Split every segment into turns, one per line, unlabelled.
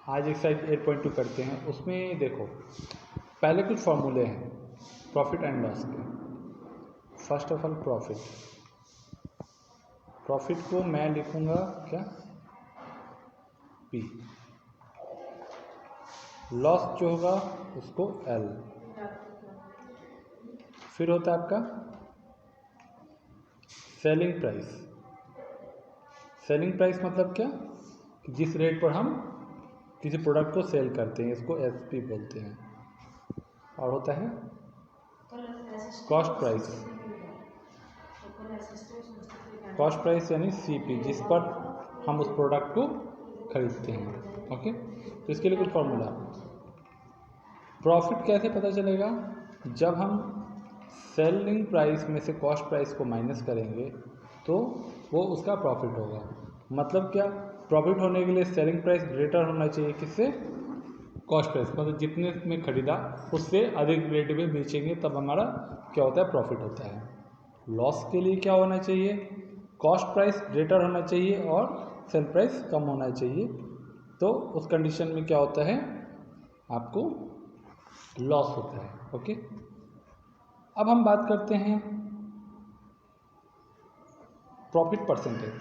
आज एक्सरसाइज 8.2 करते हैं। उसमें देखो पहले कुछ फॉर्मूले हैं प्रॉफिट एंड लॉस के। फर्स्ट ऑफ ऑल प्रॉफिट को मैं लिखूंगा क्या, P। लॉस जो होगा उसको L। फिर होता है आपका सेलिंग प्राइस। सेलिंग प्राइस मतलब क्या, जिस रेट पर हम किसी प्रोडक्ट को सेल करते हैं, इसको SP बोलते हैं। और होता है कॉस्ट प्राइस। कॉस्ट प्राइस यानी CP, जिस पर हम उस प्रोडक्ट को खरीदते हैं। ओके, तो इसके लिए कुछ फॉर्मूला। प्रॉफिट कैसे पता चलेगा, जब हम सेलिंग प्राइस में से कॉस्ट प्राइस को माइनस करेंगे तो वो उसका प्रॉफिट होगा। मतलब क्या, प्रॉफिट होने के लिए सेलिंग प्राइस ग्रेटर होना चाहिए किससे, कॉस्ट प्राइस। मतलब जितने में खरीदा उससे अधिक रेट में बेचेंगे तब हमारा क्या होता है, प्रॉफिट होता है। लॉस के लिए क्या होना चाहिए, कॉस्ट प्राइस ग्रेटर होना चाहिए और सेल प्राइस कम होना चाहिए। तो उस कंडीशन में क्या होता है, आपको लॉस होता है। ओके, अब हम बात करते हैं प्रॉफिट परसेंटेज।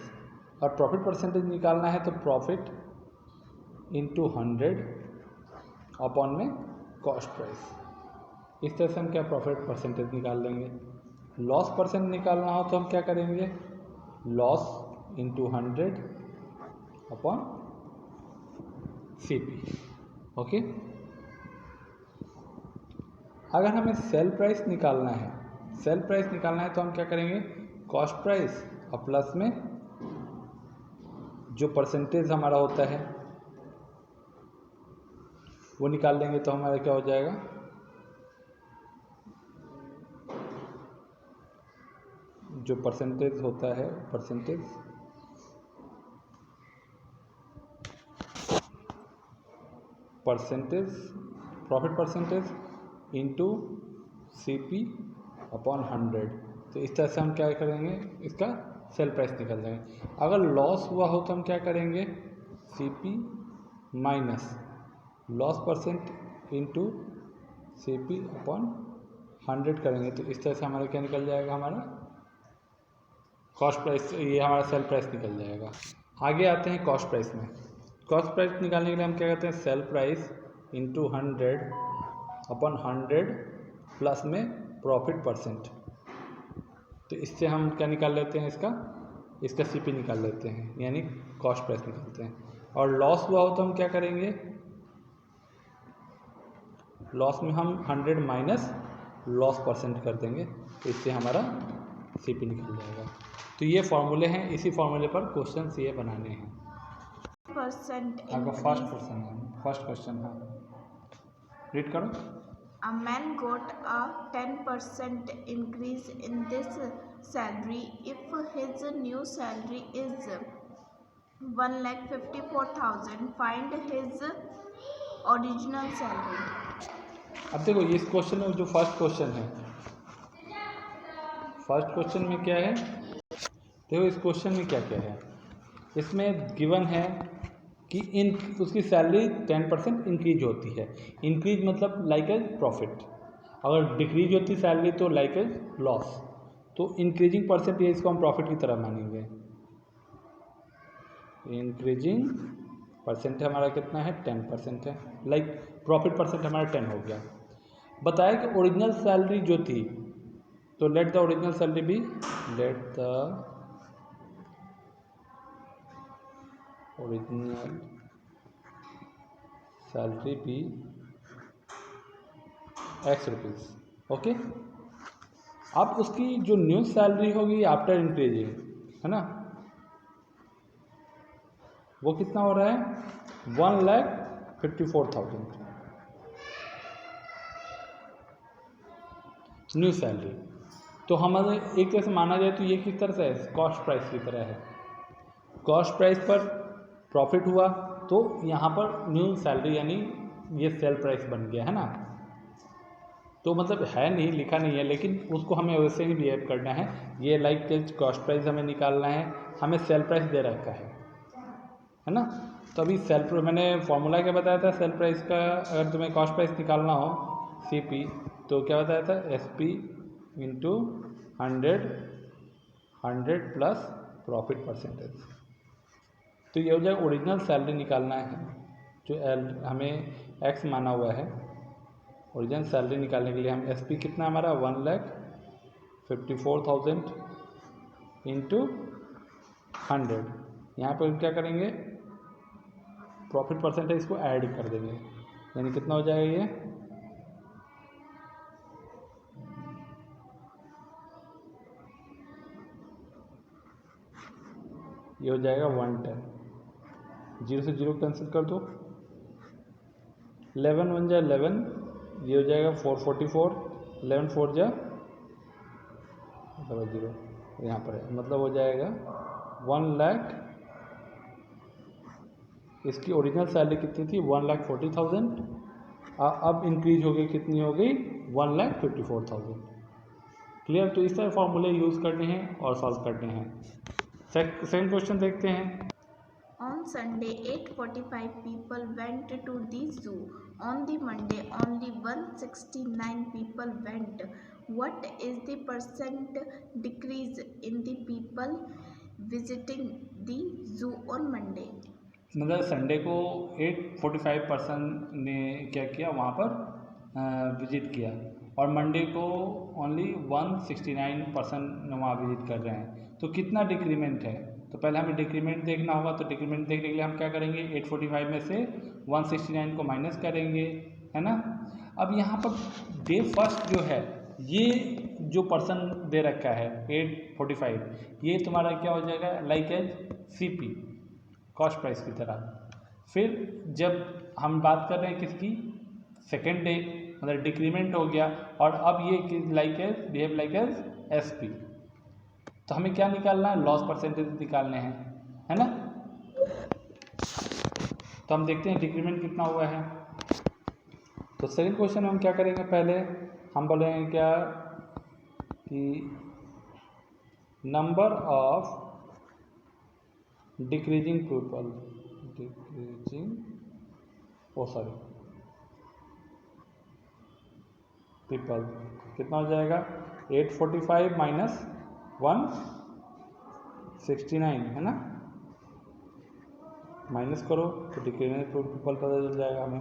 और प्रॉफिट परसेंटेज निकालना है तो प्रॉफिट इंटू 100 अपॉन में कॉस्ट प्राइस। इस तरह से हम क्या प्रॉफिट परसेंटेज निकाल लेंगे। लॉस परसेंट निकालना हो तो हम क्या करेंगे, loss into 100 upon CP। Okay, अगर हमें सेल प्राइस निकालना है, सेल प्राइस निकालना है तो हम क्या करेंगे, कॉस्ट प्राइस और प्लस में जो परसेंटेज हमारा होता है वो निकाल लेंगे। तो हमारा क्या हो जाएगा, जो परसेंटेज होता है, percentage profit percentage into CP upon 100। तो इस तरह से हम क्या करेंगे, इसका सेल प्राइस निकल जाएंगे। अगर लॉस हुआ हो तो हम क्या करेंगे, CP minus loss percent into CP upon 100 करेंगे। तो इस तरह से हमारा क्या निकल जाएगा, हमारा कॉस्ट प्राइस, ये हमारा सेल प्राइस निकल जाएगा। आगे आते हैं कॉस्ट प्राइस में। कॉस्ट प्राइस निकालने के लिए हम क्या करते हैं, sale price into 100 upon 100 plus में प्रॉफिट परसेंट। तो इससे हम क्या निकाल लेते हैं, इसका CP निकाल लेते हैं, यानी कॉस्ट प्राइस निकालते हैं। और लॉस हुआ हो तो हम क्या करेंगे, लॉस में हम 100 माइनस लॉस परसेंट कर देंगे। तो इससे हमारा CP निकल जाएगा। तो ये फॉर्मूले हैं, इसी फॉर्मूले पर क्वेश्चन ये बनाने हैं। आपका फर्स्ट क्वेश्चन है, रीड करो।
A man got a 10% increase in this salary if his new salary is 1,54,000. Find his original salary.
अब देखो इस क्वेश्चन में जो फर्स्ट क्वेश्चन है, फर्स्ट क्वेश्चन में क्या है, देखो इस क्वेश्चन में क्या क्या है। इसमें गिवन है कि उसकी सैलरी 10% इंक्रीज होती है। इंक्रीज मतलब लाइक एज प्रॉफिट, अगर डिक्रीज होती सैलरी तो लाइक एज लॉस। तो इंक्रीजिंग परसेंटेज इसको हम प्रॉफिट की तरह मानेंगे। इंक्रीजिंग परसेंट हमारा कितना है, 10% है। लाइक प्रॉफिट परसेंट हमारा 10 हो गया। बताया कि ओरिजिनल सैलरी जो थी, तो लेट द ओरिजिनल सैलरी भी, लेट द ओरिजिनल सैलरी भी X रुपीज़। ओके, अब उसकी जो न्यू सैलरी होगी आफ्टर इंक्रीजिंग, है ना, वो कितना हो रहा है, 1,54,000 न्यू सैलरी। तो हमारे एक तरह से माना जाए तो ये किस तरह से है, कॉस्ट प्राइस की तरह है। कॉस्ट प्राइस पर प्रॉफिट हुआ तो यहाँ पर न्यू सैलरी यानी ये सेल प्राइस बन गया, है ना। तो मतलब है नहीं, लिखा नहीं है, लेकिन उसको हमें वैसे ही बिहेव करना है। ये लाइक कॉस्ट प्राइस हमें निकालना है, हमें सेल प्राइस दे रखा है ना। तो अभी मैंने फॉर्मूला क्या बताया था सेल प्राइस का, अगर तुम्हें कॉस्ट प्राइस निकालना हो CP, तो क्या बताया था SP into 100 plus profit percentage. तो ये हो जाएगा ओरिजिनल सैलरी निकालना है जो हमें X माना हुआ है। ओरिजिनल सैलरी निकालने के लिए हम SP कितना हमारा 1,54,000 इंटू 100, यहाँ पर क्या करेंगे प्रॉफिट परसेंटेज को ऐड कर देंगे, यानी कितना हो जाएगा ये हो जाएगा 110। 0 से 0 कैंसिल कर दो, 11 1 जा 11, ये हो जाएगा 444, 11 4 जा 0, यहाँ पर है, मतलब हो जाएगा 1 लाख। इसकी ओरिजिनल सैलरी कितनी थी 1,40,000, अब इंक्रीज हो गई, कितनी हो गई 1,54,000। क्लियर। तो इस तरह फॉर्मूले यूज़ करने हैं और सॉल्व करने हैं। सेकंड क्वेश्चन देखते हैं।
On Sunday, 845 people went to the zoo. On the Monday, only 169 people went. What is the percent decrease in the people visiting the zoo on Monday?
मतलब संडे को 845 ने क्या किया वहाँ पर विजिट किया, और मंडे को ओनली 169 वहाँ विजिट कर रहे हैं, तो कितना डिक्रीमेंट है। तो पहले हमें डिक्रीमेंट देखना होगा। तो डिक्रीमेंट देखने के लिए हम क्या करेंगे 845 में से 169 को माइनस करेंगे, है ना। अब यहाँ पर डे फर्स्ट जो है ये जो पर्सन दे रखा है 845, ये तुम्हारा क्या हो जाएगा like as CP cost price की तरह। फिर जब हम बात कर रहे हैं किसकी सेकेंड डे, मतलब डिक्रीमेंट हो गया, और अब ये like as behave like as SP। तो हमें क्या निकालना है लॉस परसेंटेज निकालने हैं, है ना। तो हम देखते हैं डिक्रीमेंट कितना हुआ है। तो सेकंड क्वेश्चन में हम क्या करेंगे, पहले हम बोलेंगे क्या कि number of decreasing people, people कितना हो जाएगा 845 माइनस 169, है ना। माइनस करो तो डिक्रीजिंग पीपल पता चल जाएगा हमें।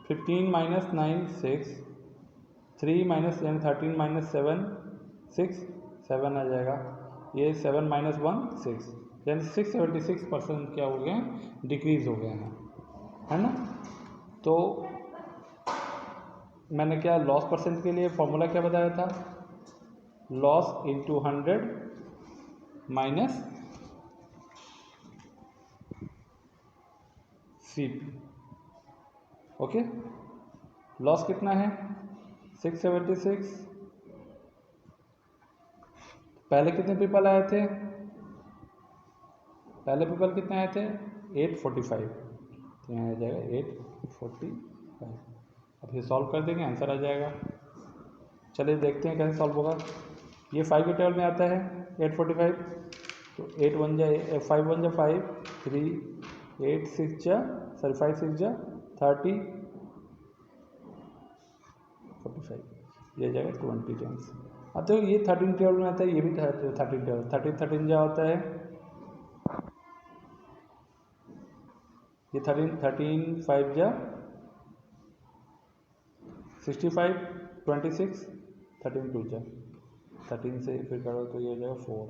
15 माइनस 9 6, 3 माइनस 13 माइनस 7 6, 7 आ जाएगा। ये 7 माइनस 1 6, यानी 676% क्या हो गए हैं डिक्रीज हो गए हैं, है ना। तो मैंने क्या लॉस परसेंट के लिए फॉर्मूला क्या बताया था, loss into 100 minus CP। Okay, loss कितना है 676। पहले कितने पीपल आए थे, पहले पीपल कितने आए थे 845, तो यहाँ आ जाएगा 845। अब ये सॉल्व कर देंगे आंसर आ जाएगा। चलिए देखते हैं कैसे सॉल्व होगा। ये 5 के टेबल में आता है 845, तो 8 1 जा 5 1 जा 5, 3 8 6 जा 5 6 जा 30 45, ये जाएगा 20 टाइम्स। अब तो ये 13 टेबल में आता है, ये भी 13 टेबल 13 जा होता है, ये 13 5 जा 65, 26 13 2 जा 13 से फिर करो तो ये हो जाएगा 4,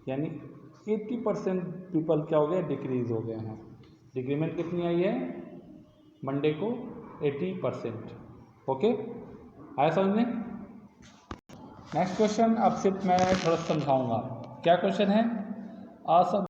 यानी 80% पीपल क्या हो गया डिक्रीज हो गए हैं। डिक्रीमेंट कितनी आई है मंडे को 80%। ओके, आया समझ में। नेक्स्ट क्वेश्चन अब सिर्फ मैं थोड़ा समझाऊंगा। क्या क्वेश्चन है,